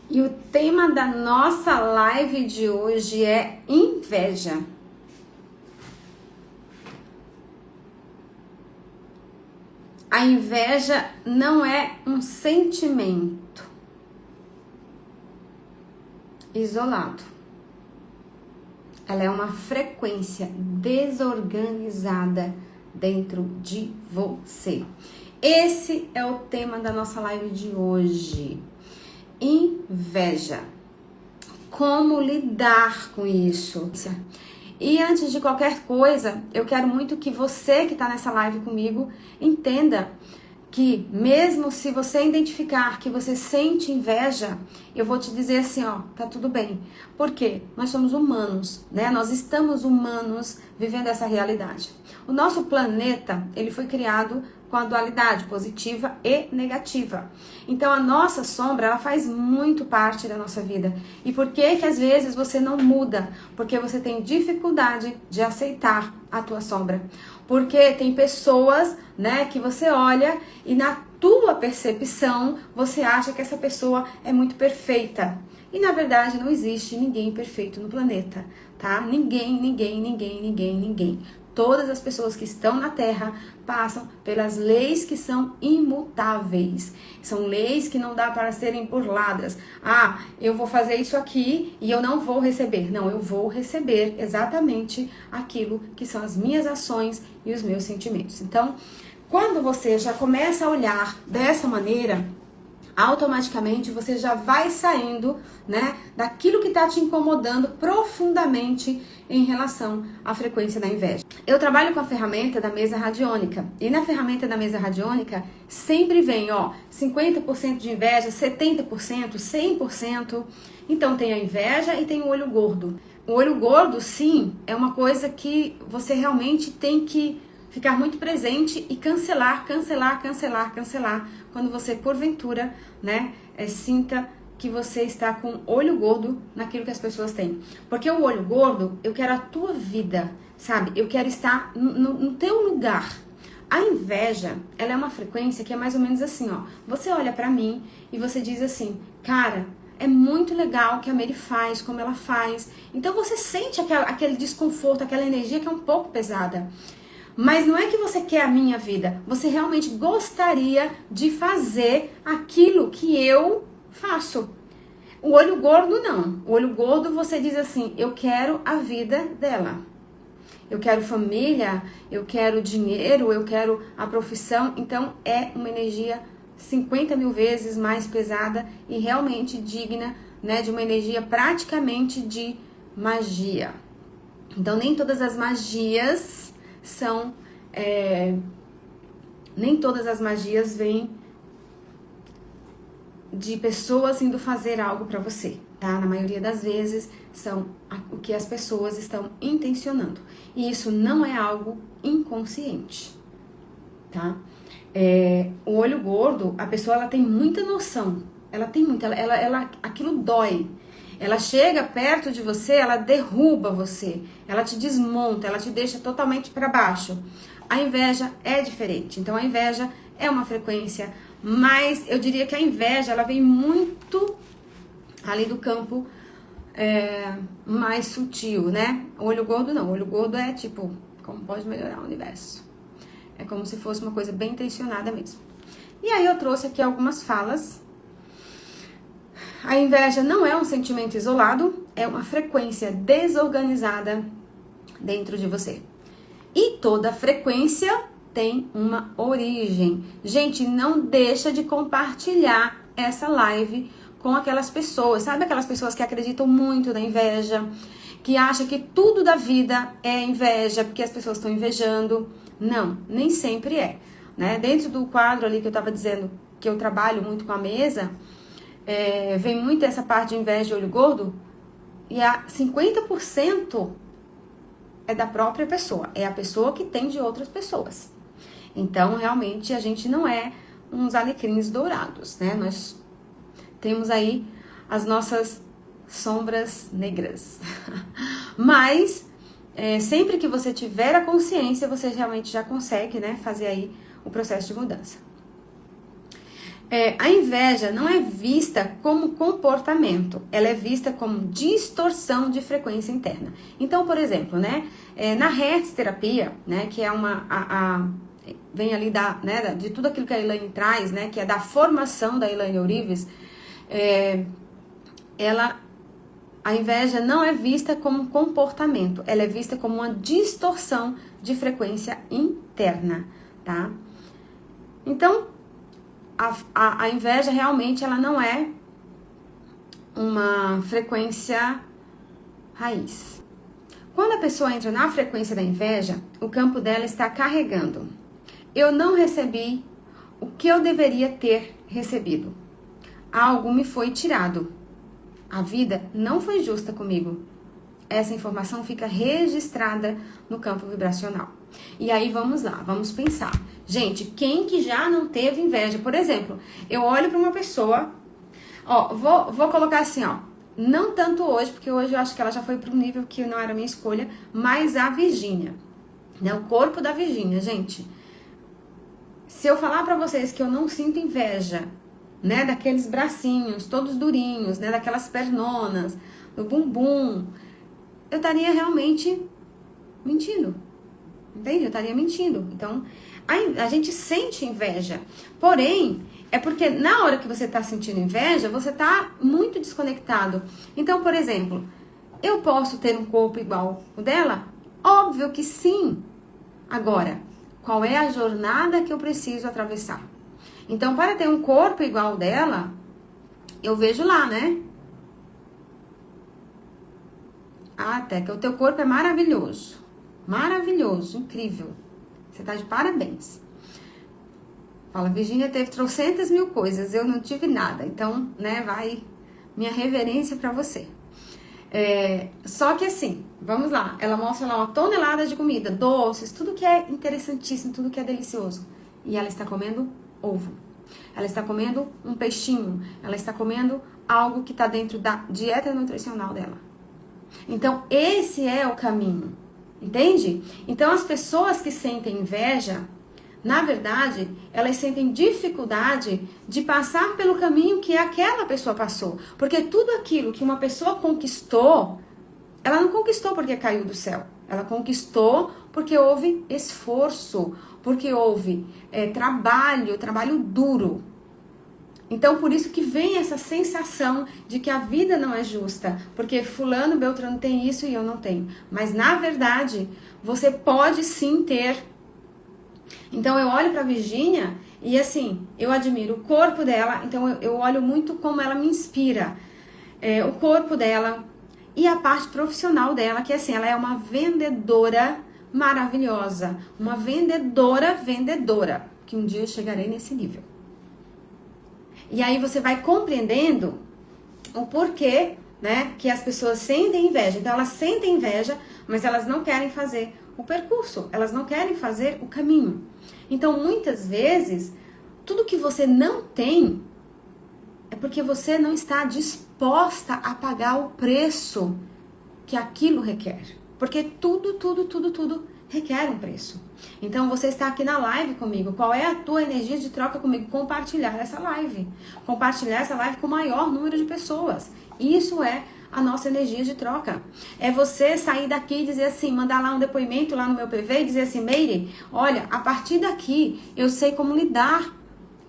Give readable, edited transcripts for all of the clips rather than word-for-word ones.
E o tema da nossa live de hoje é inveja. A inveja não é um sentimento isolado. Ela é uma frequência desorganizada dentro de você. Esse é o tema da nossa live de hoje. Inveja. Como lidar com isso? E antes de qualquer coisa, eu quero muito que você que está nessa live comigo entenda que mesmo se você identificar que você sente inveja, eu vou te dizer assim, ó, tá tudo bem. Por quê? Nós somos humanos, né? Nós estamos humanos vivendo essa realidade. O nosso planeta, ele foi criado com a dualidade positiva e negativa. Então a nossa sombra, ela faz muito parte da nossa vida. E por que às vezes você não muda? Porque você tem dificuldade de aceitar a tua sombra. Porque tem pessoas, né, que você olha e na tua percepção você acha que essa pessoa é muito perfeita. E na verdade não existe ninguém perfeito no planeta, tá? Ninguém. Todas as pessoas que estão na Terra passam pelas leis que são imutáveis. São leis que não dá para serem burladas. Ah, eu vou fazer isso aqui e eu não vou receber. Não, eu vou receber exatamente aquilo que são as minhas ações e os meus sentimentos. Então, quando você já começa a olhar dessa maneira, automaticamente você já vai saindo, né, daquilo que está te incomodando profundamente em relação à frequência da inveja. Eu trabalho com a ferramenta da mesa radiônica e na ferramenta da mesa radiônica sempre vem, ó, 50% de inveja, 70%, 100%. Então tem a inveja e tem o olho gordo. O olho gordo, sim, é uma coisa que você realmente tem que ficar muito presente e cancelar quando você, porventura, né, sinta que você está com olho gordo naquilo que as pessoas têm. Porque o olho gordo, eu quero a tua vida, sabe? Eu quero estar no teu lugar. A inveja, ela é uma frequência que é mais ou menos assim, ó. Você olha pra mim e você diz assim, cara, é muito legal o que a Mary faz, como ela faz. Então você sente aquele desconforto, aquela energia que é um pouco pesada. Mas não é que você quer a minha vida, você realmente gostaria de fazer aquilo que eu faço. O olho gordo não. O olho gordo você diz assim, eu quero a vida dela. Eu quero família, eu quero dinheiro, eu quero a profissão. Então é uma energia 50 mil vezes mais pesada e realmente digna, né, de uma energia praticamente de magia. Então nem todas as magias são, nem todas as magias vêm de pessoas indo fazer algo pra você, tá? Na maioria das vezes são o que as pessoas estão intencionando. E isso não é algo inconsciente, tá? O olho gordo, a pessoa ela tem muita noção, aquilo dói. Ela chega perto de você, ela derruba você, ela te desmonta, ela te deixa totalmente para baixo. A inveja é diferente, então a inveja é uma frequência, mas eu diria que a inveja, ela vem muito ali do campo mais sutil, né? O olho gordo não, o olho gordo é tipo, como pode melhorar o universo? É como se fosse uma coisa bem intencionada mesmo. E aí eu trouxe aqui algumas falas. A inveja não é um sentimento isolado, é uma frequência desorganizada dentro de você. E toda frequência tem uma origem. Gente, não deixa de compartilhar essa live com aquelas pessoas. Sabe aquelas pessoas que acreditam muito na inveja? Que acham que tudo da vida é inveja, porque as pessoas estão invejando. Não, nem sempre é, né? Dentro do quadro ali que eu estava dizendo que eu trabalho muito com a mesa, vem muito essa parte de inveja e olho gordo, e a 50% é da própria pessoa, é a pessoa que tem de outras pessoas. Então, realmente, a gente não é uns alecrins dourados, né? Nós temos aí as nossas sombras negras. Mas, sempre que você tiver a consciência, você realmente já consegue, né, fazer aí o processo de mudança. A inveja não é vista como comportamento, ela é vista como distorção de frequência interna. Então, por exemplo, né, na Hertz terapia, né, que é vem ali de tudo aquilo que a Elaine traz, né, que é da formação da Elaine Orives, a inveja não é vista como comportamento, ela é vista como uma distorção de frequência interna, tá? Então, a inveja realmente ela não é uma frequência raiz. Quando a pessoa entra na frequência da inveja, o campo dela está carregando. Eu não recebi o que eu deveria ter recebido. Algo me foi tirado. A vida não foi justa comigo. Essa informação fica registrada no campo vibracional. E aí vamos lá, vamos pensar. Gente, quem que já não teve inveja? Por exemplo, eu olho para uma pessoa, vou colocar assim, não tanto hoje, porque hoje eu acho que ela já foi para um nível que não era minha escolha, mas a Virgínia, né? O corpo da Virgínia, gente. Se eu falar para vocês que eu não sinto inveja, né, daqueles bracinhos todos durinhos, né, daquelas pernonas, do bumbum, eu estaria realmente mentindo. Entende? Eu estaria mentindo. Então, a gente sente inveja. Porém, é porque na hora que você está sentindo inveja, você está muito desconectado. Então, por exemplo, eu posso ter um corpo igual o dela? Óbvio que sim. Agora, qual é a jornada que eu preciso atravessar? Então, para ter um corpo igual o dela, eu vejo lá, né? Até que o teu corpo é maravilhoso. Maravilhoso, incrível. Você tá de parabéns. Fala, Virgínia teve trocentas mil coisas, eu não tive nada. Então, né, vai minha reverência pra você. Só que assim, vamos lá. Ela mostra lá uma tonelada de comida, doces, tudo que é interessantíssimo, tudo que é delicioso. E ela está comendo ovo. Ela está comendo um peixinho. Ela está comendo algo que está dentro da dieta nutricional dela. Então, esse é o caminho. Entende? Então, as pessoas que sentem inveja, na verdade, elas sentem dificuldade de passar pelo caminho que aquela pessoa passou. Porque tudo aquilo que uma pessoa conquistou, ela não conquistou porque caiu do céu. Ela conquistou porque houve esforço, porque houve trabalho duro. Então, por isso que vem essa sensação de que a vida não é justa, porque fulano, beltrano tem isso e eu não tenho. Mas, na verdade, você pode sim ter. Então, eu olho para a Virgínia e, assim, eu admiro o corpo dela, então eu olho muito como ela me inspira. O corpo dela e a parte profissional dela, que, assim, ela é uma vendedora maravilhosa. Uma vendedora, que um dia eu chegarei nesse nível. E aí você vai compreendendo o porquê, né, que as pessoas sentem inveja. Então elas sentem inveja, mas elas não querem fazer o percurso, elas não querem fazer o caminho. Então muitas vezes, tudo que você não tem é porque você não está disposta a pagar o preço que aquilo requer. Porque tudo requer um preço. Então, você está aqui na live comigo. Qual é a tua energia de troca comigo? Compartilhar essa live. Compartilhar essa live com o maior número de pessoas. Isso é a nossa energia de troca. É você sair daqui e dizer assim, mandar lá um depoimento lá no meu PV e dizer assim, Meire, olha, a partir daqui eu sei como lidar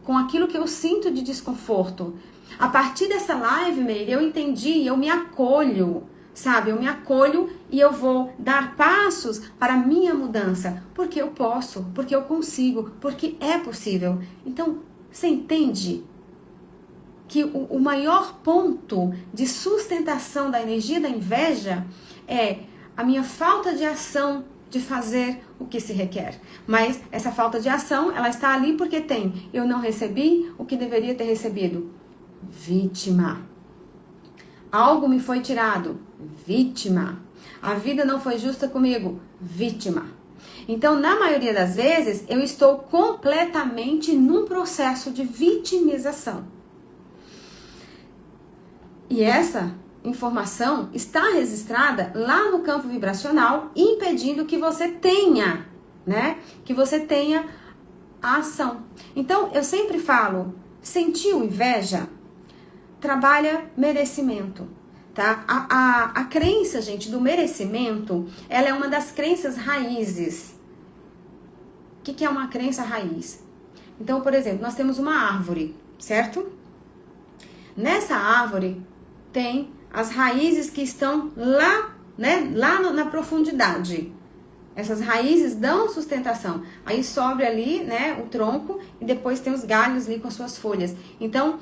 com aquilo que eu sinto de desconforto. A partir dessa live, Meire, eu entendi, eu me acolho. Sabe, eu me acolho e eu vou dar passos para a minha mudança. Porque eu posso, porque eu consigo, porque é possível. Então, você entende que o maior ponto de sustentação da energia da inveja é a minha falta de ação de fazer o que se requer. Mas essa falta de ação, ela está ali porque eu não recebi o que deveria ter recebido. Vítima. Algo me foi tirado. Vítima. A vida não foi justa comigo. Vítima. Então, na maioria das vezes, eu estou completamente num processo de vitimização. E essa informação está registrada lá no campo vibracional, impedindo que você tenha, né? Que você tenha a ação. Então, eu sempre falo, Sentiu inveja? Trabalha merecimento, tá? A crença, gente, do merecimento, ela é uma das crenças raízes. O que é uma crença raiz? Então, por exemplo, nós temos uma árvore, certo? Nessa árvore tem as raízes que estão lá, né? Na profundidade. Essas raízes dão sustentação. Aí sobe ali, né, o tronco e depois tem os galhos ali com as suas folhas. Então,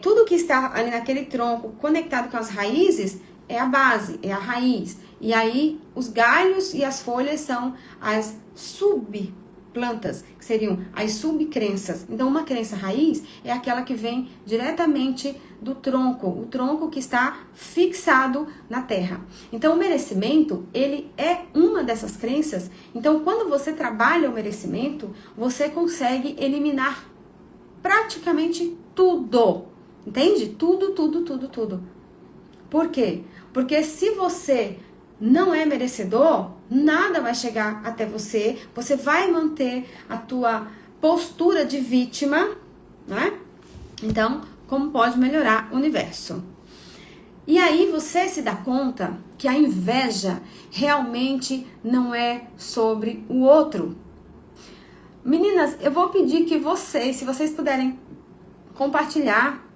tudo que está ali naquele tronco conectado com as raízes é a base, é a raiz. E aí, os galhos e as folhas são as subplantas, que seriam as subcrenças. Então, uma crença raiz é aquela que vem diretamente do tronco, o tronco que está fixado na terra. Então, o merecimento, ele é uma dessas crenças. Então, quando você trabalha o merecimento, você consegue eliminar praticamente tudo. Entende? Tudo. Por quê? Porque se você não é merecedor, nada vai chegar até você. Você vai manter a tua postura de vítima, né? Então, como pode melhorar o universo? E aí você se dá conta que a inveja realmente não é sobre o outro. Meninas, eu vou pedir que vocês, se vocês puderem compartilhar,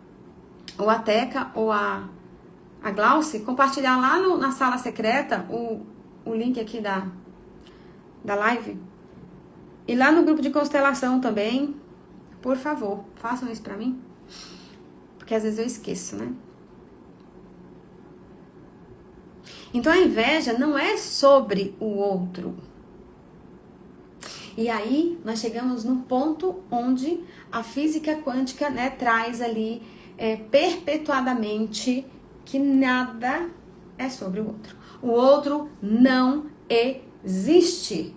ou a Teca ou a Glauce, compartilhar lá na sala secreta o link aqui da live. E lá no grupo de constelação também, por favor, façam isso pra mim. Porque às vezes eu esqueço, né? Então a inveja não é sobre o outro. E aí nós chegamos num ponto onde a física quântica, né, traz ali perpetuadamente que nada é sobre o outro. O outro não existe.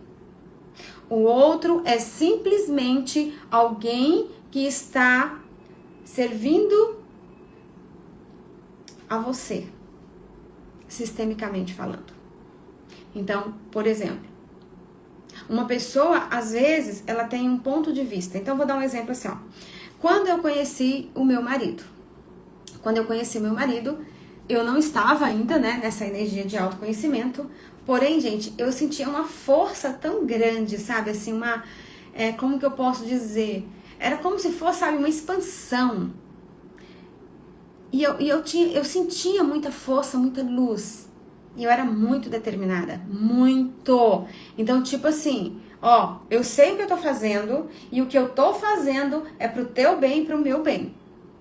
O outro é simplesmente alguém que está servindo a você, sistemicamente falando. Então, por exemplo, uma pessoa, às vezes, ela tem um ponto de vista. Então, vou dar um exemplo assim, ó. Quando eu conheci o meu marido, eu não estava ainda, né, nessa energia de autoconhecimento. Porém, gente, eu sentia uma força tão grande, sabe? Assim, como que eu posso dizer? Era como se fosse, sabe, uma expansão. E eu sentia muita força, muita luz. E eu era muito determinada. Muito. Então, tipo assim, ó, eu sei o que eu tô fazendo. E o que eu tô fazendo é pro teu bem e pro meu bem.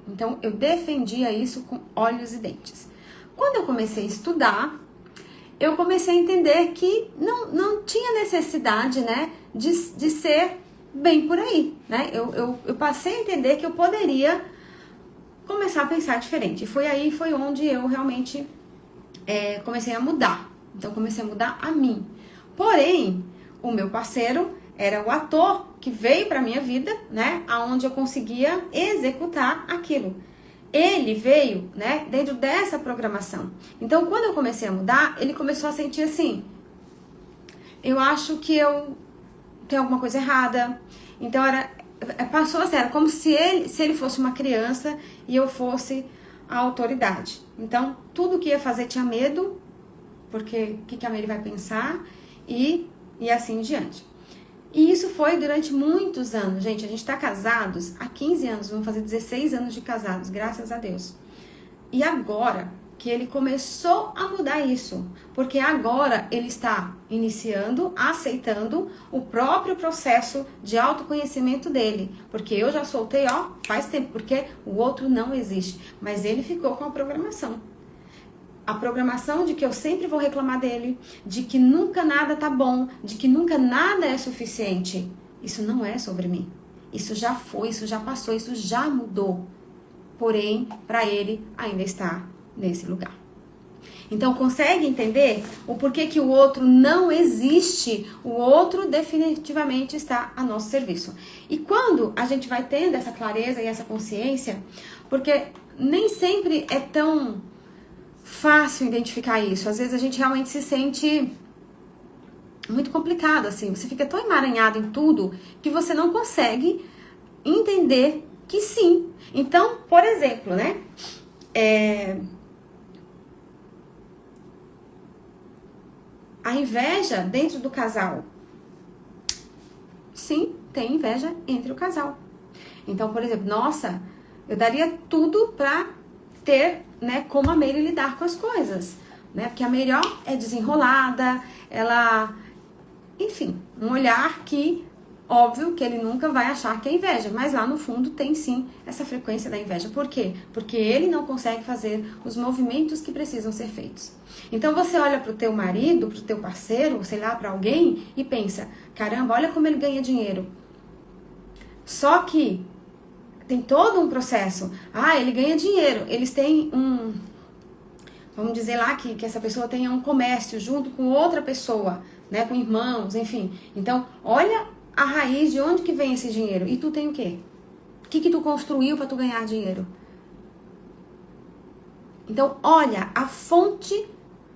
Então, eu defendia isso com olhos e dentes. Quando eu comecei a estudar, eu comecei a entender que não tinha necessidade, né, de ser bem por aí, né? Eu passei a entender que eu poderia começar a pensar diferente. E foi onde eu realmente comecei a mudar. Então, comecei a mudar a mim. Porém, o meu parceiro era o ator que veio para minha vida, né, aonde eu conseguia executar aquilo. Ele veio, né, dentro dessa programação. Então, quando eu comecei a mudar, ele começou a sentir assim, eu acho que eu tenho alguma coisa errada. Então, passou a ser, era como se ele fosse uma criança e eu fosse a autoridade. Então, tudo que ia fazer tinha medo, porque o que a Mary vai pensar, e assim em diante. E isso foi durante muitos anos. Gente, a gente tá casados há 15 anos, vamos fazer 16 anos de casados, graças a Deus. E agora que ele começou a mudar isso, porque agora ele está iniciando, aceitando o próprio processo de autoconhecimento dele. Porque eu já soltei, ó, faz tempo, porque o outro não existe. Mas ele ficou com a programação. A programação de que eu sempre vou reclamar dele, de que nunca nada tá bom, de que nunca nada é suficiente. Isso não é sobre mim. Isso já foi, isso já passou, isso já mudou. Porém, para ele ainda está nesse lugar. Então, consegue entender o porquê que o outro não existe? O outro definitivamente está a nosso serviço. E quando a gente vai tendo essa clareza e essa consciência, porque nem sempre é tão fácil identificar isso. Às vezes a gente realmente se sente muito complicado, assim. Você fica tão emaranhado em tudo que você não consegue entender que sim. Então, por exemplo, né? A inveja dentro do casal. Sim, tem inveja entre o casal. Então, por exemplo, nossa, eu daria tudo pra ter, né, como a Meire lidar com as coisas, né? Porque a Meire, ó, é desenrolada, ela... Enfim, um olhar que, óbvio, que ele nunca vai achar que é inveja, mas lá no fundo tem sim essa frequência da inveja. Por quê? Porque ele não consegue fazer os movimentos que precisam ser feitos. Então você olha pro teu marido, pro teu parceiro, sei lá, pra alguém e pensa, caramba, olha como ele ganha dinheiro. Só que tem todo um processo. Ah, ele ganha dinheiro, eles têm vamos dizer lá que essa pessoa tenha um comércio junto com outra pessoa, né, com irmãos, enfim. Então, olha a raiz de onde que vem esse dinheiro. E tu tem o quê? O que tu construiu para tu ganhar dinheiro? Então, olha a fonte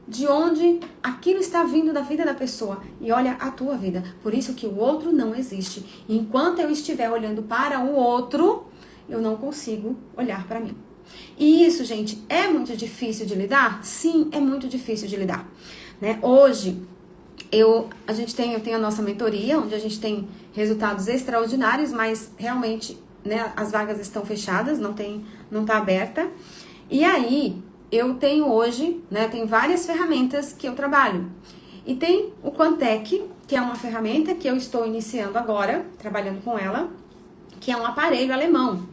de onde aquilo está vindo da vida da pessoa e olha a tua vida. Por isso que o outro não existe. Enquanto eu estiver olhando para o outro, eu não consigo olhar para mim. E isso, gente, é muito difícil de lidar? Sim, é muito difícil de lidar. Né? Hoje, eu tenho a nossa mentoria, onde a gente tem resultados extraordinários, mas realmente, né, as vagas estão fechadas, não tá aberta. E aí, eu tenho hoje, né, tem várias ferramentas que eu trabalho. E tem o Quantec, que é uma ferramenta que eu estou iniciando agora, trabalhando com ela, que é um aparelho alemão.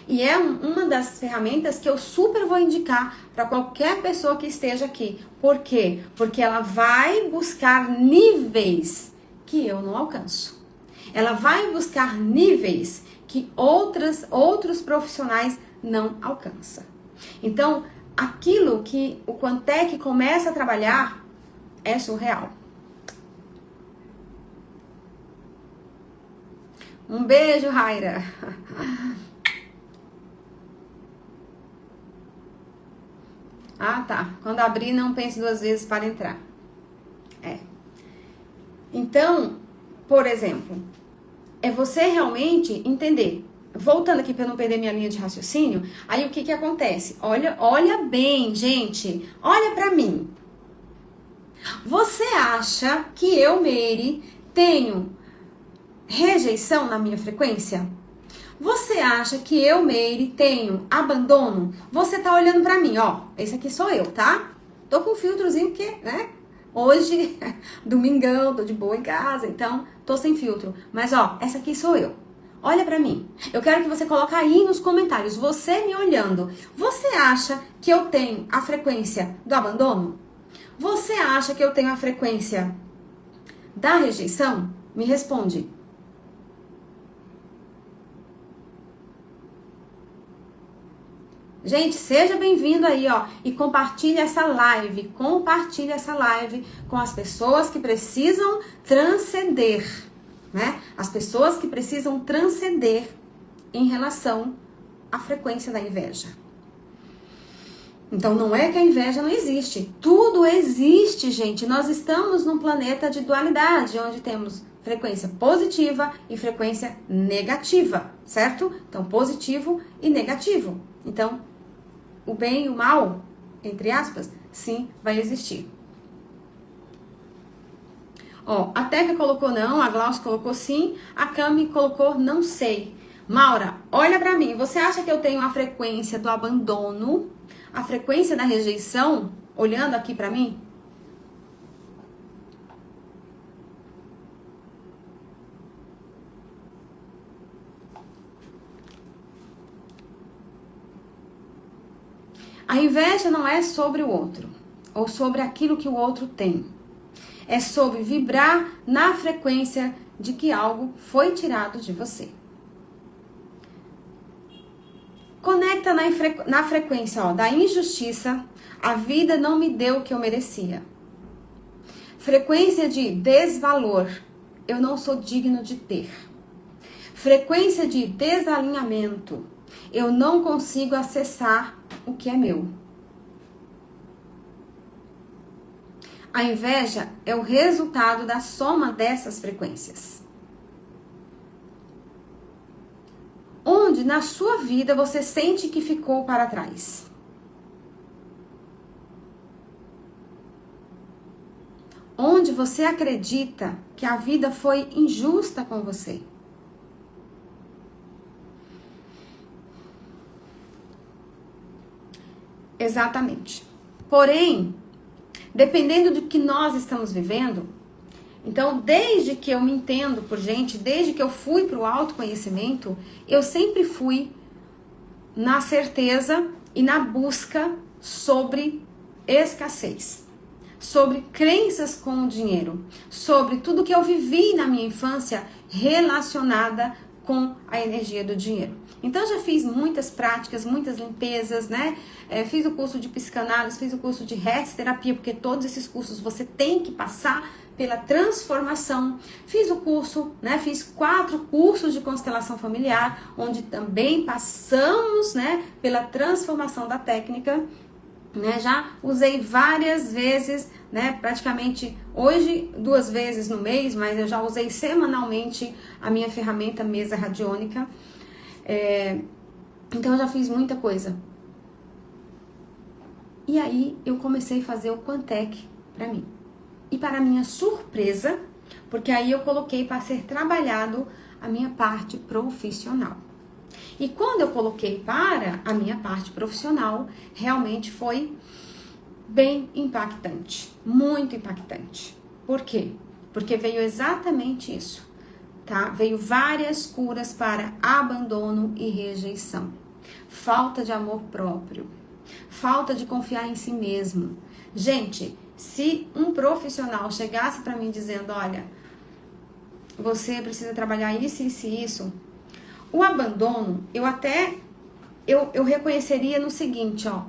E é uma das ferramentas que eu super vou indicar para qualquer pessoa que esteja aqui. Por quê? Porque ela vai buscar níveis que eu não alcanço. Ela vai buscar níveis que outros profissionais não alcançam. Então, aquilo que o Quantec começa a trabalhar é surreal. Um beijo, Raira. Ah, tá. Quando abrir, não pense duas vezes para entrar. Então, por exemplo, é você realmente entender. Voltando aqui para não perder minha linha de raciocínio, aí o que acontece? Olha bem, gente. Olha para mim. Você acha que eu, Meire, tenho rejeição na minha frequência? Você acha que eu, Meire, tenho abandono? Você tá olhando pra mim, ó. Esse aqui sou eu, tá? Tô com um filtrozinho porque, né? Hoje, domingão, tô de boa em casa, então tô sem filtro. Mas, ó, essa aqui sou eu. Olha pra mim. Eu quero que você coloque aí nos comentários, você me olhando. Você acha que eu tenho a frequência do abandono? Você acha que eu tenho a frequência da rejeição? Me responde. Gente, seja bem-vindo aí, ó, e compartilhe essa live com as pessoas que precisam transcender, né? As pessoas que precisam transcender em relação à frequência da inveja. Então, não é que a inveja não existe. Tudo existe, gente. Nós estamos num planeta de dualidade, onde temos frequência positiva e frequência negativa, certo? Então, positivo e negativo. Então, o bem e o mal, entre aspas, sim, vai existir. Ó, a Teca colocou não, a Glaucia colocou sim, a Cami colocou não sei. Maura, olha pra mim, você acha que eu tenho a frequência do abandono, a frequência da rejeição, olhando aqui pra mim? A inveja não é sobre o outro, ou sobre aquilo que o outro tem. É sobre vibrar na frequência de que algo foi tirado de você. Conecta na frequência, ó, da injustiça, a vida não me deu o que eu merecia. Frequência de desvalor, eu não sou digno de ter. Frequência de desalinhamento, eu não consigo acessar o que é meu. A inveja é o resultado da soma dessas frequências. Onde na sua vida você sente que ficou para trás? Onde você acredita que a vida foi injusta com você? Exatamente. Porém, dependendo do que nós estamos vivendo, então, desde que eu me entendo por gente, desde que eu fui para o autoconhecimento, eu sempre fui na certeza e na busca sobre escassez, sobre crenças com o dinheiro, sobre tudo que eu vivi na minha infância relacionada com a energia do dinheiro. Então, eu já fiz muitas práticas, muitas limpezas, né? Fiz o curso de psicanálise, fiz o curso de terapia, porque todos esses cursos você tem que passar pela transformação. Fiz o curso, né? Fiz 4 cursos de constelação familiar, onde também passamos, né, pela transformação da técnica, né? Já usei várias vezes, né? Praticamente hoje 2 vezes no mês, mas eu já usei semanalmente a minha ferramenta mesa radiônica. Então eu já fiz muita coisa. E aí eu comecei a fazer o Quantec para mim. E para minha surpresa, porque aí eu coloquei para ser trabalhado a minha parte profissional. E quando eu coloquei para a minha parte profissional, realmente foi bem impactante, muito impactante. Por quê? Porque veio exatamente isso, tá? Veio várias curas para abandono e rejeição, falta de amor próprio, falta de confiar em si mesmo. Gente, se um profissional chegasse para mim dizendo, olha, você precisa trabalhar isso, isso e isso, o abandono, eu reconheceria no seguinte, ó,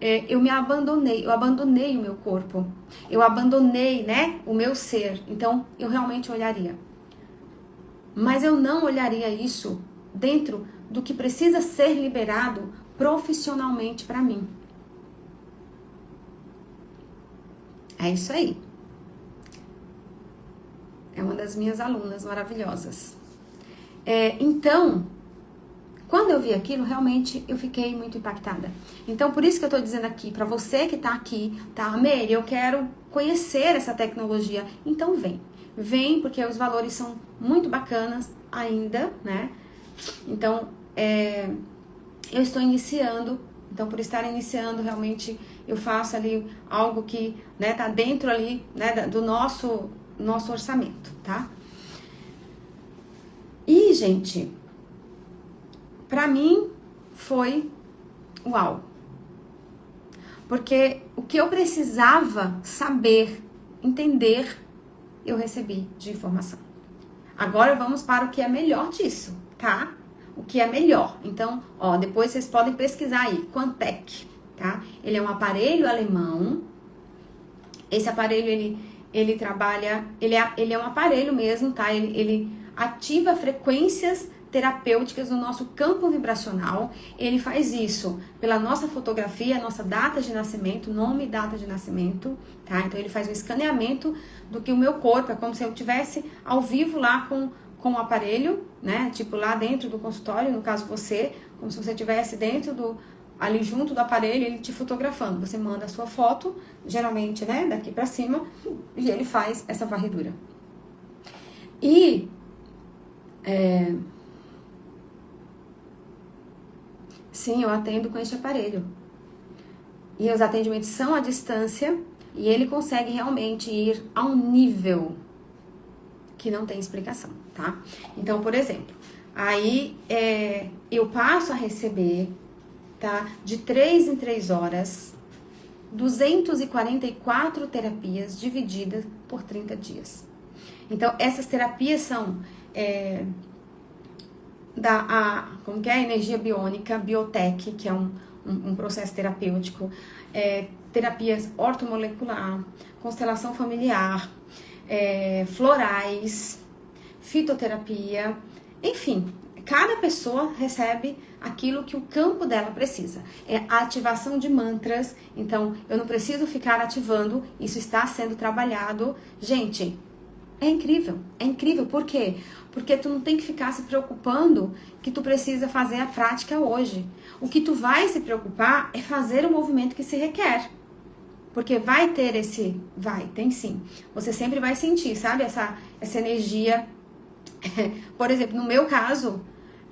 eu abandonei o meu corpo, eu abandonei, né, o meu ser, então eu realmente olharia. Mas eu não olharia isso dentro do que precisa ser liberado profissionalmente para mim. É isso aí. É uma das minhas alunas maravilhosas. Então, quando eu vi aquilo, realmente eu fiquei muito impactada. Então, por isso que eu tô dizendo aqui, pra você que tá aqui, tá, Mary, eu quero conhecer essa tecnologia. Então, vem. Vem, porque os valores são muito bacanas ainda, né? Então, eu estou iniciando. Então, por estar iniciando, realmente, eu faço ali algo que, né, tá dentro ali, né, do nosso orçamento, tá? E, gente, pra mim foi uau. Porque o que eu precisava saber, entender, eu recebi de informação. Agora vamos para o que é melhor disso, tá? O que é melhor. Então, ó, depois vocês podem pesquisar aí, Quantec, tá? Ele é um aparelho alemão. Esse aparelho, ele trabalha, ele é um aparelho mesmo, tá? Ele ativa frequências terapêuticas no nosso campo vibracional. Ele faz isso pela nossa fotografia, nossa data de nascimento, nome e data de nascimento, tá? Então ele faz um escaneamento do que o meu corpo, é como se eu estivesse ao vivo lá com o aparelho, né? Tipo lá dentro do consultório, no caso você, como se você estivesse dentro ali junto do aparelho, ele te fotografando. Você manda a sua foto, geralmente, né, daqui pra cima, e ele faz essa varredura. E sim, eu atendo com este aparelho. E os atendimentos são à distância e ele consegue realmente ir a um nível que não tem explicação, tá? Então, por exemplo, aí eu passo a receber, tá? De 3 em 3 horas, 244 terapias divididas por 30 dias. Então, essas terapias são como que é? Energia biônica, biotech, que é um processo terapêutico, terapias ortomolecular, constelação familiar, florais, fitoterapia, enfim, cada pessoa recebe aquilo que o campo dela precisa. É a ativação de mantras, então eu não preciso ficar ativando, isso está sendo trabalhado. Gente, É incrível. Por quê? Porque tu não tem que ficar se preocupando que tu precisa fazer a prática hoje. O que tu vai se preocupar é fazer o movimento que se requer. Porque vai ter tem sim. Você sempre vai sentir, sabe? Essa energia. Por exemplo, no meu caso,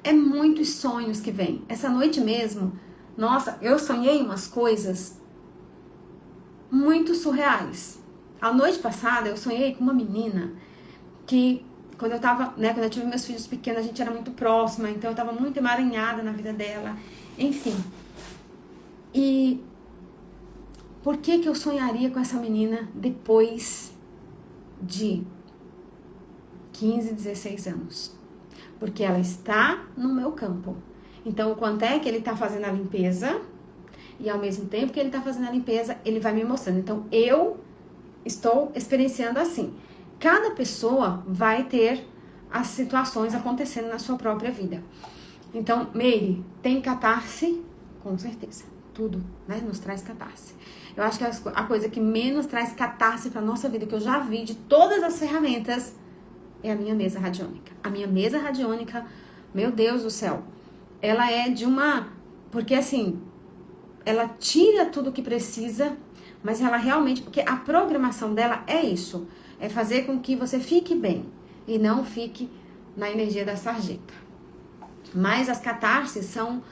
é muitos sonhos que vêm. Essa noite mesmo, nossa, eu sonhei umas coisas muito surreais. A noite passada, eu sonhei com uma menina que, quando eu tava, né, quando eu tive meus filhos pequenos, a gente era muito próxima, então eu tava muito emaranhada na vida dela, enfim. E por que eu sonharia com essa menina depois de 15, 16 anos? Porque ela está no meu campo. Então, o quanto é que ele está fazendo a limpeza, e ao mesmo tempo que ele está fazendo a limpeza, ele vai me mostrando. Então, eu estou experienciando assim. Cada pessoa vai ter as situações acontecendo na sua própria vida. Então, Meire, tem catarse? Com certeza. Tudo, né, nos traz catarse. Eu acho que a coisa que menos traz catarse para nossa vida, que eu já vi de todas as ferramentas, é a minha mesa radiônica. A minha mesa radiônica, meu Deus do céu, ela é de uma... Porque assim, ela tira tudo que precisa, mas ela realmente... Porque a programação dela é isso. É fazer com que você fique bem e não fique na energia da sarjeta. Mas as catarses são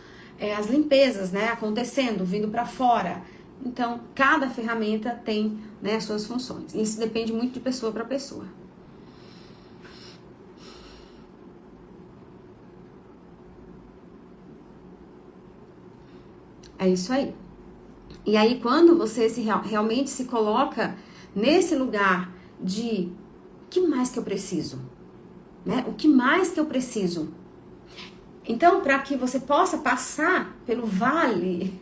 as limpezas, né, acontecendo, vindo para fora. Então, cada ferramenta tem, né, as suas funções. Isso depende muito de pessoa para pessoa. É isso aí. E aí, quando você realmente se coloca nesse lugar de o que mais que eu preciso? Né? O que mais que eu preciso? Então, para que você possa passar pelo vale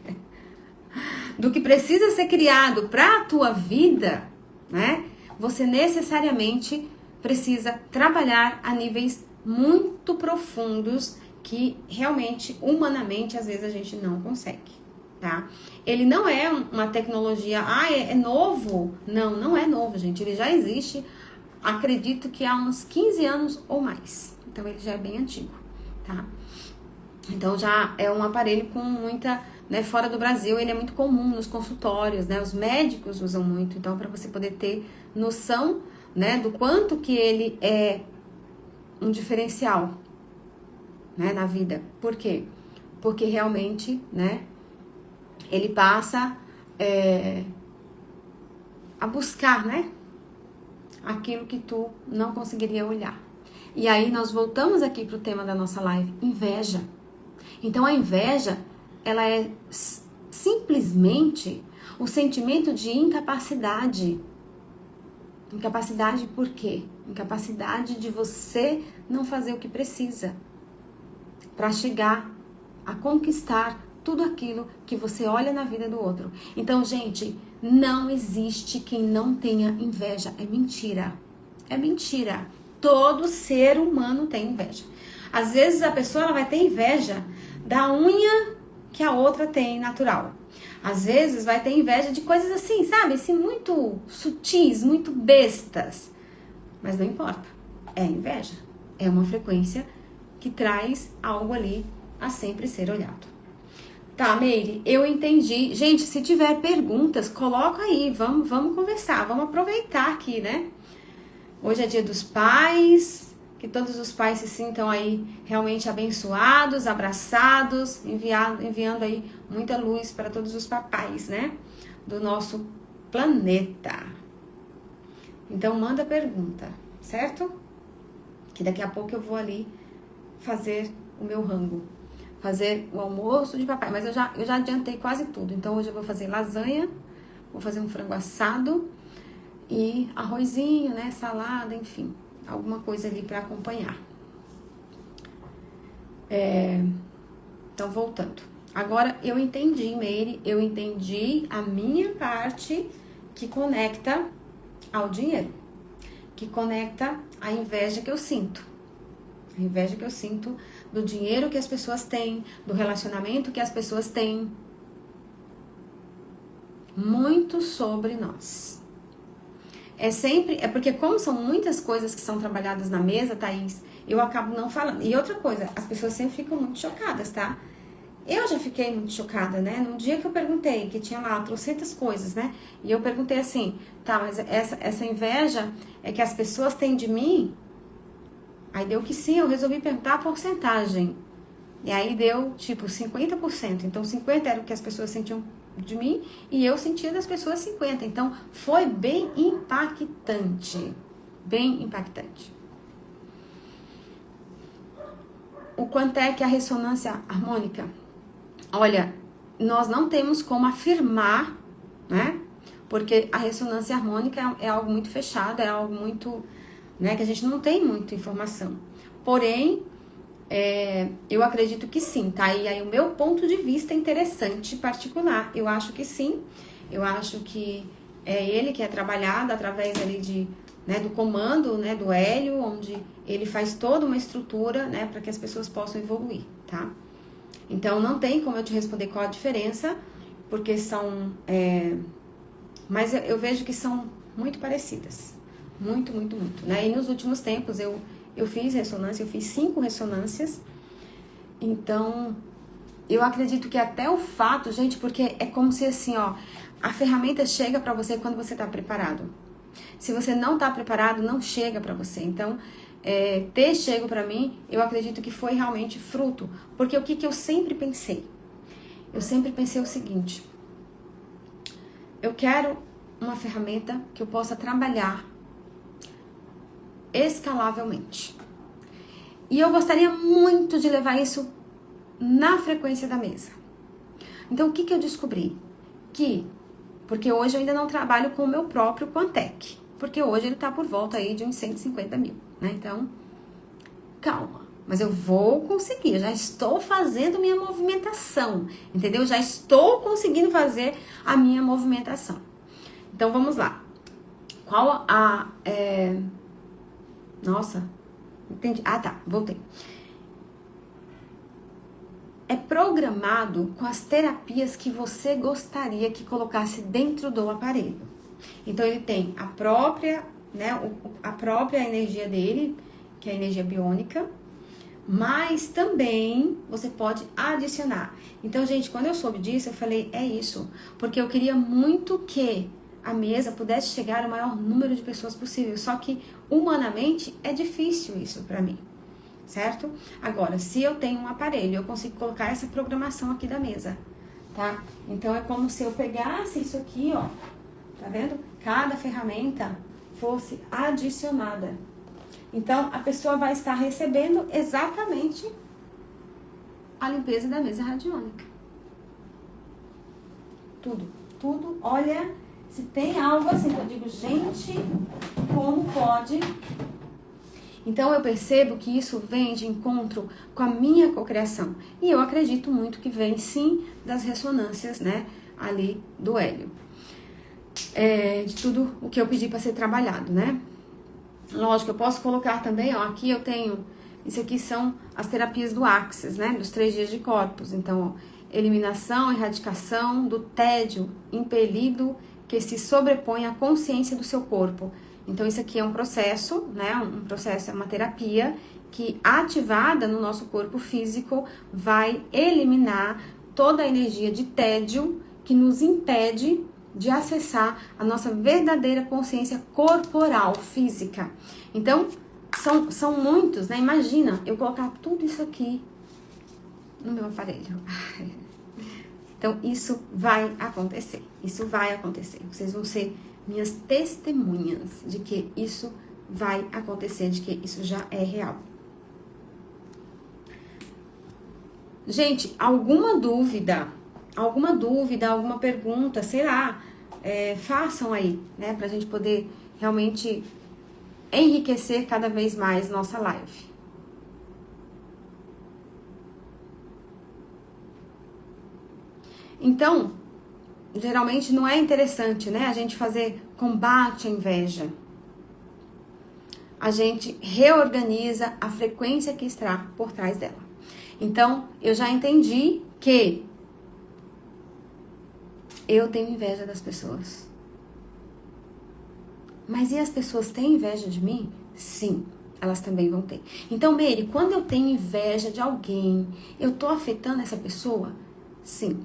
do que precisa ser criado para a tua vida, né? Você necessariamente precisa trabalhar a níveis muito profundos que realmente, humanamente, às vezes a gente não consegue, tá? Ele não é uma tecnologia, é novo. Não, não é novo, gente. Ele já existe, acredito que há uns 15 anos ou mais. Então, ele já é bem antigo, tá? Então, já é um aparelho com muita... Né, fora do Brasil, ele é muito comum nos consultórios, né? Os médicos usam muito. Então, para você poder ter noção, né, do quanto que ele é um diferencial, né, na vida. Por quê? Porque realmente, né, ele passa a buscar, né, aquilo que tu não conseguiria olhar. E aí nós voltamos aqui para o tema da nossa live, inveja. Então a inveja, ela é simplesmente o sentimento de incapacidade. Incapacidade por quê? Incapacidade de você não fazer o que precisa para chegar a conquistar tudo aquilo que você olha na vida do outro. Então, gente, não existe quem não tenha inveja. É mentira. É mentira. Todo ser humano tem inveja. Às vezes a pessoa ela vai ter inveja da unha que a outra tem natural. Às vezes vai ter inveja de coisas assim, sabe? Assim, muito sutis, muito bestas. Mas não importa. É inveja. É uma frequência que traz algo ali a sempre ser olhado. Tá, Meire, eu entendi. Gente, se tiver perguntas, coloca aí. Vamos conversar. Vamos aproveitar aqui, né? Hoje é Dia dos Pais. Que todos os pais se sintam aí realmente abençoados, abraçados, enviando aí muita luz para todos os papais, né? Do nosso planeta. Então, manda pergunta, certo? Que daqui a pouco eu vou ali fazer o meu rango. Fazer o almoço de papai. Mas eu já adiantei quase tudo. Então, hoje eu vou fazer lasanha, vou fazer um frango assado e arrozinho, né? Salada, enfim. Alguma coisa ali para acompanhar. Então, voltando. Agora, eu entendi, Meire, eu entendi a minha parte que conecta ao dinheiro. Que conecta à inveja que eu sinto. A inveja que eu sinto do dinheiro que as pessoas têm, do relacionamento que as pessoas têm. Muito sobre nós. É porque como são muitas coisas que são trabalhadas na mesa, Thaís, eu acabo não falando. E outra coisa, as pessoas sempre ficam muito chocadas, tá? Eu já fiquei muito chocada, né? No dia que eu perguntei, que tinha lá trocentas coisas, né? E eu perguntei assim, tá, mas essa inveja é que as pessoas têm de mim? Aí deu que sim, eu resolvi perguntar a porcentagem. E aí deu, tipo, 50%. Então, 50% era o que as pessoas sentiam de mim e eu sentia das pessoas 50%. Então, foi bem impactante. Bem impactante. O quanto é que a ressonância harmônica? Olha, nós não temos como afirmar, né? Porque a ressonância harmônica é algo muito fechado, é algo muito, né? Que a gente não tem muita informação. Porém, eu acredito que sim, tá? E aí o meu ponto de vista é interessante, particular. Eu acho que sim. Eu acho que é ele que é trabalhado através ali do comando, né, do Hélio, onde ele faz toda uma estrutura, né, para que as pessoas possam evoluir, tá? Então, não tem como eu te responder qual a diferença, porque são... mas eu vejo que são muito parecidas. Muito, muito, muito. Né? E nos últimos tempos, eu fiz ressonância, eu fiz 5 ressonâncias. Então, eu acredito que até o fato, gente, porque é como se assim, ó, a ferramenta chega pra você quando você tá preparado. Se você não tá preparado, não chega pra você. Então, ter chego pra mim, eu acredito que foi realmente fruto. Porque o que eu sempre pensei? Eu sempre pensei o seguinte: eu quero uma ferramenta que eu possa trabalhar escalavelmente. E eu gostaria muito de levar isso na frequência da mesa. Então, o que eu descobri? Porque hoje eu ainda não trabalho com o meu próprio Quantec, porque hoje ele tá por volta aí de uns 150 mil, né? Então, calma. Mas eu vou conseguir, eu já estou fazendo minha movimentação, entendeu? Já estou conseguindo fazer a minha movimentação. Então, vamos lá. Qual Nossa, entendi. Ah, tá, voltei. É programado com as terapias que você gostaria que colocasse dentro do aparelho. Então, ele tem a própria, né, a própria energia dele, que é a energia biônica, mas também você pode adicionar. Então, gente, quando eu soube disso, eu falei, é isso, porque eu queria muito que a mesa pudesse chegar ao maior número de pessoas possível, só que humanamente é difícil isso pra mim, certo? Agora, se eu tenho um aparelho, eu consigo colocar essa programação aqui da mesa, tá? Então, é como se eu pegasse isso aqui, ó, tá vendo? Cada ferramenta fosse adicionada. Então, a pessoa vai estar recebendo exatamente a limpeza da mesa radiônica. Tudo, olha, se tem algo assim, eu digo, gente, como pode? Então, eu percebo que isso vem de encontro com a minha cocriação. E eu acredito muito que vem, sim, das ressonâncias, né, ali do Hélio. De tudo o que eu pedi para ser trabalhado, né? Lógico, eu posso colocar também, ó, aqui eu tenho, isso aqui são as terapias do Axis, né, dos 3 dias de corpos. Então, ó, eliminação, erradicação do tédio impelido que se sobrepõe à consciência do seu corpo. Então, isso aqui é um processo, né, um processo, é uma terapia que, ativada no nosso corpo físico, vai eliminar toda a energia de tédio que nos impede de acessar a nossa verdadeira consciência corporal, física. Então, são muitos, né? Imagina eu colocar tudo isso aqui no meu aparelho. Então, isso vai acontecer. Isso vai acontecer. Vocês vão ser minhas testemunhas de que isso vai acontecer, de que isso já é real. Gente, alguma dúvida, alguma pergunta, sei lá, façam aí, né, pra gente poder realmente enriquecer cada vez mais nossa live. Então, geralmente não é interessante, né, a gente fazer combate à inveja. A gente reorganiza a frequência que está por trás dela. Então, eu já entendi que eu tenho inveja das pessoas. Mas e as pessoas têm inveja de mim? Sim, elas também vão ter. Então, Meire, quando eu tenho inveja de alguém, eu tô afetando essa pessoa? Sim.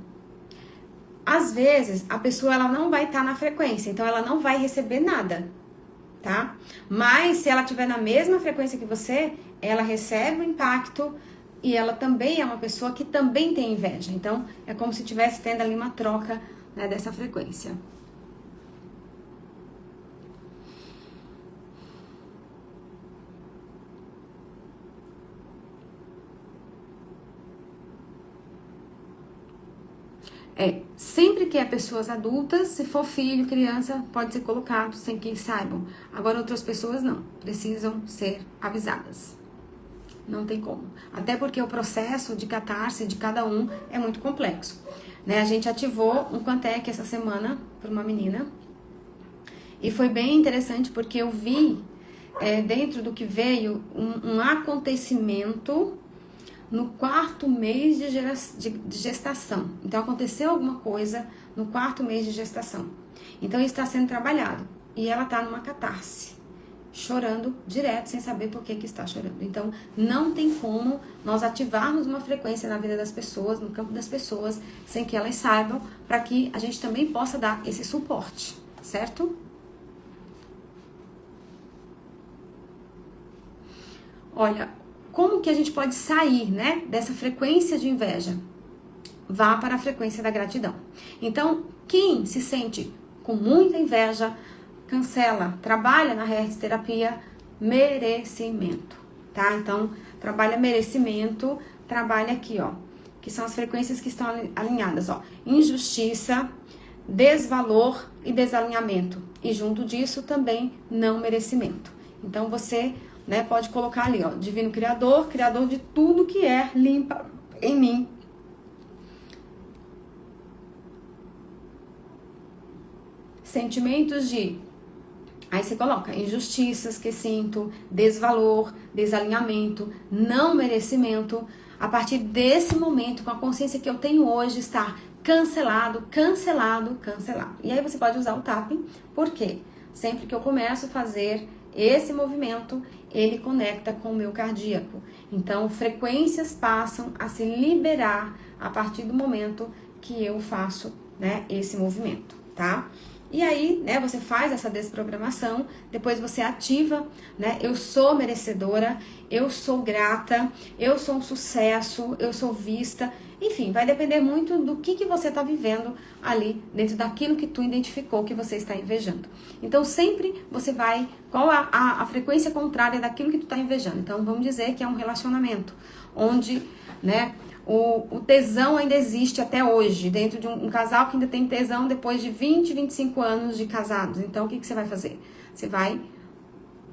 Às vezes, a pessoa ela não vai estar na frequência, então ela não vai receber nada, tá? Mas se ela estiver na mesma frequência que você, ela recebe o impacto e ela também é uma pessoa que também tem inveja. Então, é como se estivesse tendo ali uma troca, né, dessa frequência. Sempre que é pessoas adultas, se for filho, criança, pode ser colocado sem que saibam. Agora, outras pessoas não, precisam ser avisadas. Não tem como. Até porque o processo de catarse de cada um é muito complexo. Né? A gente ativou um Quantec essa semana para uma menina. E foi bem interessante porque eu vi dentro do que veio um acontecimento no 4º mês de gestação. Então, aconteceu alguma coisa no 4º mês de gestação. Então, isso está sendo trabalhado. E ela está numa catarse, chorando direto, sem saber por que está chorando. Então, não tem como nós ativarmos uma frequência na vida das pessoas, no campo das pessoas, sem que elas saibam, para que a gente também possa dar esse suporte, certo? Olha, como que a gente pode sair, né, dessa frequência de inveja? Vá para a frequência da gratidão. Então, quem se sente com muita inveja, cancela, trabalha na Hertz Terapia merecimento, tá? Então, trabalha merecimento, trabalha aqui, ó, que são as frequências que estão alinhadas, ó, injustiça, desvalor e desalinhamento. E junto disso também não merecimento. Então, você, né, pode colocar ali, ó, Divino Criador, Criador de tudo que é, limpa em mim. Sentimentos de... Aí você coloca injustiças que sinto, desvalor, desalinhamento, não merecimento. A partir desse momento, com a consciência que eu tenho hoje, estar cancelado, cancelado, cancelado. E aí você pode usar o tapping, porque sempre que eu começo a fazer esse movimento, ele conecta com o meu cardíaco. Então, frequências passam a se liberar a partir do momento que eu faço, né, esse movimento, tá? E aí, né, você faz essa desprogramação, depois você ativa, né, eu sou merecedora, eu sou grata, eu sou um sucesso, eu sou vista, enfim, vai depender muito do que você está vivendo ali, dentro daquilo que tu identificou que você está invejando. Então, sempre você vai, qual a frequência contrária daquilo que tu está invejando. Então, vamos dizer que é um relacionamento, onde, né, o tesão ainda existe até hoje, dentro de um casal que ainda tem tesão depois de 20, 25 anos de casados. Então, o que você vai fazer? Você vai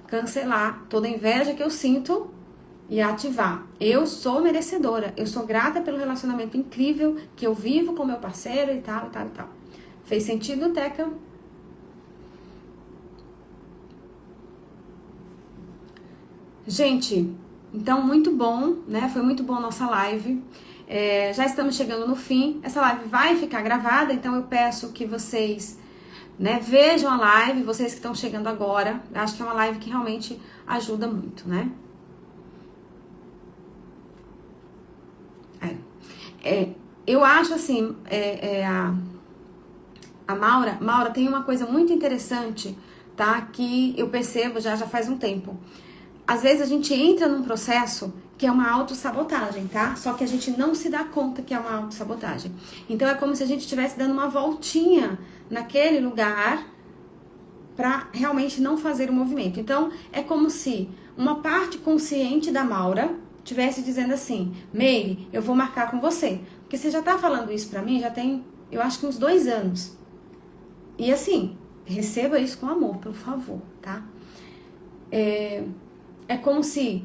cancelar toda a inveja que eu sinto e ativar. Eu sou merecedora, eu sou grata pelo relacionamento incrível que eu vivo com meu parceiro e tal, e tal, e tal. Fez sentido, Teca? Gente, então muito bom, né? Foi muito bom a nossa live. Já estamos chegando no fim. Essa live vai ficar gravada, então eu peço que vocês, né, vejam a live, vocês que estão chegando agora. Eu acho que é uma live que realmente ajuda muito, né? Eu acho assim, a Maura tem uma coisa muito interessante, tá? Que eu percebo já faz um tempo. Às vezes a gente entra num processo que é uma autossabotagem, tá? Só que a gente não se dá conta que é uma autossabotagem. Então é como se a gente estivesse dando uma voltinha naquele lugar para realmente não fazer o movimento. Então é como se uma parte consciente da Maura estivesse dizendo assim: Meire, eu vou marcar com você. Porque você já tá falando isso pra mim, já tem, eu acho que uns 2 anos. E assim, receba isso com amor, por favor, tá? É como se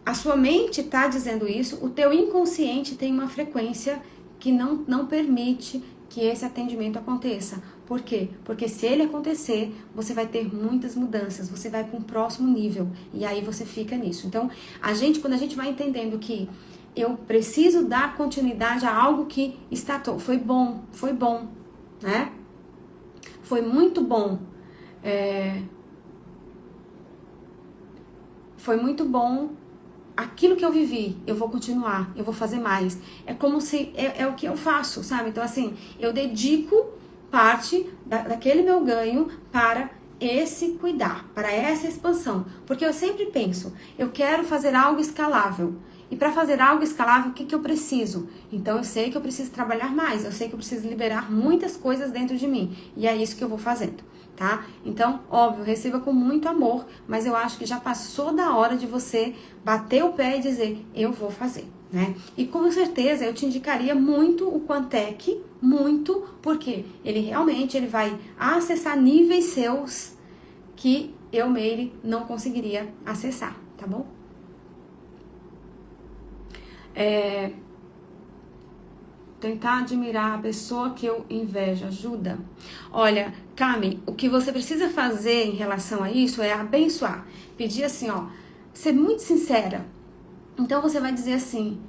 a sua mente tá dizendo isso, o teu inconsciente tem uma frequência que não permite que esse atendimento aconteça. Por quê? Porque se ele acontecer, você vai ter muitas mudanças, você vai para um próximo nível e aí você fica nisso. Então, quando a gente vai entendendo que eu preciso dar continuidade a algo que foi bom, né? Foi muito bom foi muito bom aquilo que eu vivi, eu vou continuar, eu vou fazer mais. É como se, é o que eu faço, sabe? Então, assim, eu dedico parte daquele meu ganho para esse cuidar, para essa expansão. Porque eu sempre penso, eu quero fazer algo escalável. E para fazer algo escalável, o que eu preciso? Então, eu sei que eu preciso trabalhar mais, eu sei que eu preciso liberar muitas coisas dentro de mim. E é isso que eu vou fazendo, tá? Então, óbvio, receba com muito amor, mas eu acho que já passou da hora de você bater o pé e dizer, eu vou fazer, né? E com certeza eu te indicaria muito o Quantec, muito, porque ele vai acessar níveis seus que eu, Meire, não conseguiria acessar, tá bom? Tentar admirar a pessoa que eu invejo, ajuda? Olha, Cami, o que você precisa fazer em relação a isso é abençoar. Pedir assim, ó, ser muito sincera. Então você vai dizer assim,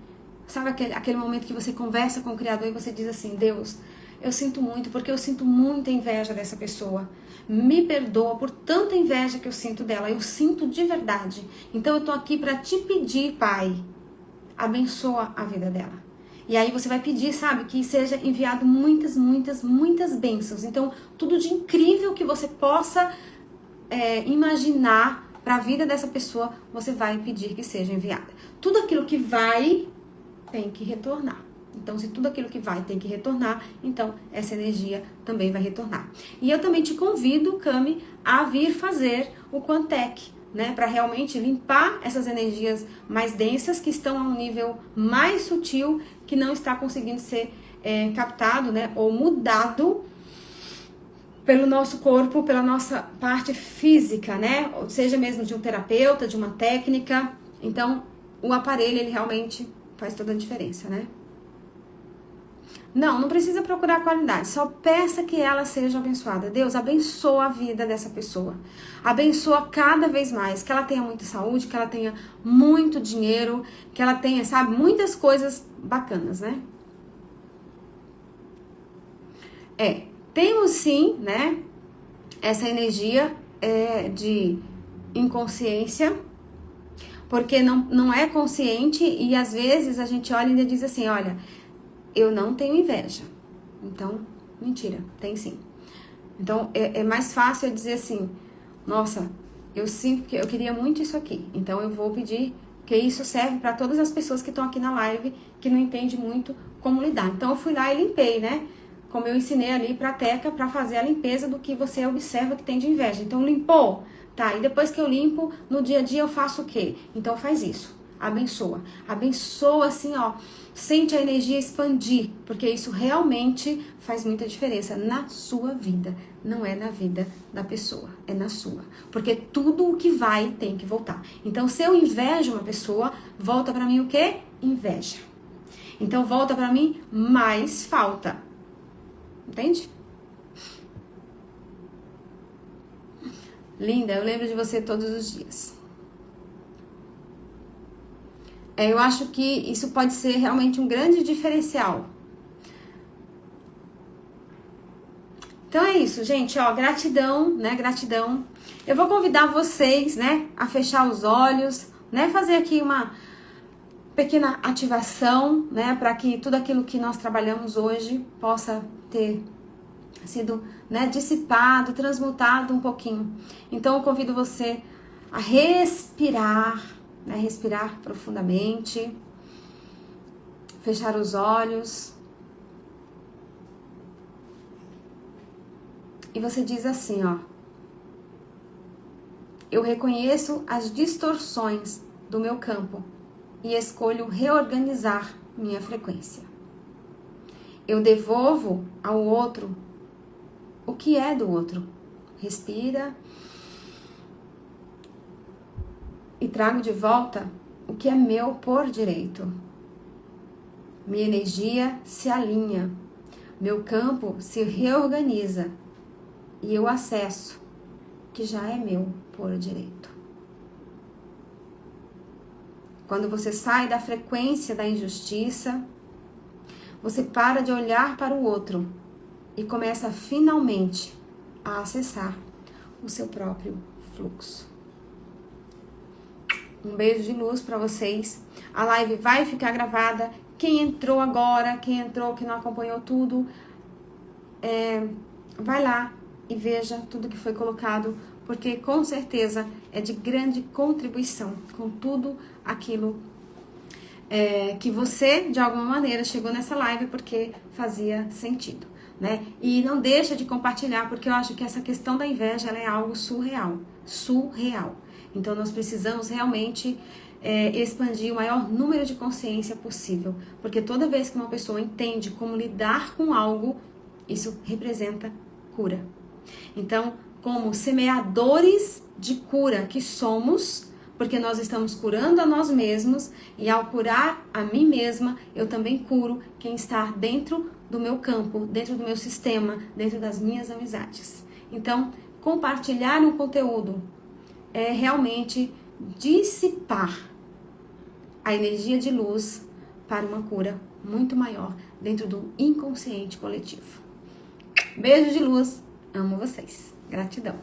sabe aquele momento que você conversa com o Criador e você diz assim, Deus, eu sinto muito, porque eu sinto muita inveja dessa pessoa. Me perdoa por tanta inveja que eu sinto dela, eu sinto de verdade. Então eu tô aqui para te pedir, Pai, abençoa a vida dela. E aí você vai pedir, sabe, que seja enviado muitas, muitas, muitas bênçãos. Então, tudo de incrível que você possa imaginar para a vida dessa pessoa, você vai pedir que seja enviada. Tudo aquilo que vai, tem que retornar. Então, se tudo aquilo que vai tem que retornar, então essa energia também vai retornar. E eu também te convido, Cami, a vir fazer o Quantec, né, para realmente limpar essas energias mais densas que estão a um nível mais sutil, que não está conseguindo ser captado, né, ou mudado pelo nosso corpo, pela nossa parte física, né, ou seja mesmo de um terapeuta, de uma técnica. Então, o aparelho, ele realmente faz toda a diferença, né? Não precisa procurar qualidade, só peça que ela seja abençoada. Deus, abençoa a vida dessa pessoa. Abençoa cada vez mais, que ela tenha muita saúde, que ela tenha muito dinheiro, que ela tenha, sabe, muitas coisas bacanas, né? Temos sim, né, essa energia de inconsciência, porque não é consciente e às vezes a gente olha e ainda diz assim, olha, eu não tenho inveja. Então, mentira, tem sim. Então, é mais fácil eu dizer assim, nossa, eu sinto que eu queria muito isso aqui. Então, eu vou pedir que isso serve para todas as pessoas que estão aqui na live, que não entendem muito como lidar. Então, eu fui lá e limpei, né? Como eu ensinei ali pra Teca, para fazer a limpeza do que você observa que tem de inveja. Então, limpou? Tá, e depois que eu limpo, no dia a dia eu faço o quê? Então, faz isso. Abençoa. Abençoa assim, ó. Sente a energia expandir, porque isso realmente faz muita diferença na sua vida. Não é na vida da pessoa, é na sua. Porque tudo o que vai tem que voltar. Então, se eu invejo uma pessoa, volta pra mim o quê? Inveja. Então, volta pra mim mais falta. Entende? Linda, eu lembro de você todos os dias. Eu acho que isso pode ser realmente um grande diferencial. Então é isso, gente, ó, gratidão, né, gratidão. Eu vou convidar vocês, né, a fechar os olhos, né, fazer aqui uma pequena ativação, né, para que tudo aquilo que nós trabalhamos hoje possa ter sido, né, dissipado, transmutado um pouquinho. Então eu convido você a respirar, né, respirar profundamente, fechar os olhos. E você diz assim, ó: eu reconheço as distorções do meu campo e escolho reorganizar minha frequência. Eu devolvo ao outro o que é do outro. Respira. E trago de volta o que é meu por direito. Minha energia se alinha. Meu campo se reorganiza. E eu acesso o que já é meu por direito. Quando você sai da frequência da injustiça, você para de olhar para o outro e começa finalmente a acessar o seu próprio fluxo. Um beijo de luz para vocês. A live vai ficar gravada. Quem entrou agora, quem entrou, que não acompanhou tudo, vai lá e veja tudo que foi colocado, porque com certeza é de grande contribuição com tudo aquilo que você, de alguma maneira, chegou nessa live porque fazia sentido, né? E não deixa de compartilhar, porque eu acho que essa questão da inveja, ela é algo surreal. Então, nós precisamos realmente expandir o maior número de consciência possível, porque toda vez que uma pessoa entende como lidar com algo, isso representa cura. Então, como semeadores de cura que somos, porque nós estamos curando a nós mesmos, e ao curar a mim mesma, eu também curo quem está dentro do meu campo, dentro do meu sistema, dentro das minhas amizades. Então, compartilhar um conteúdo é realmente dissipar a energia de luz para uma cura muito maior dentro do inconsciente coletivo. Beijo de luz, amo vocês. Gratidão.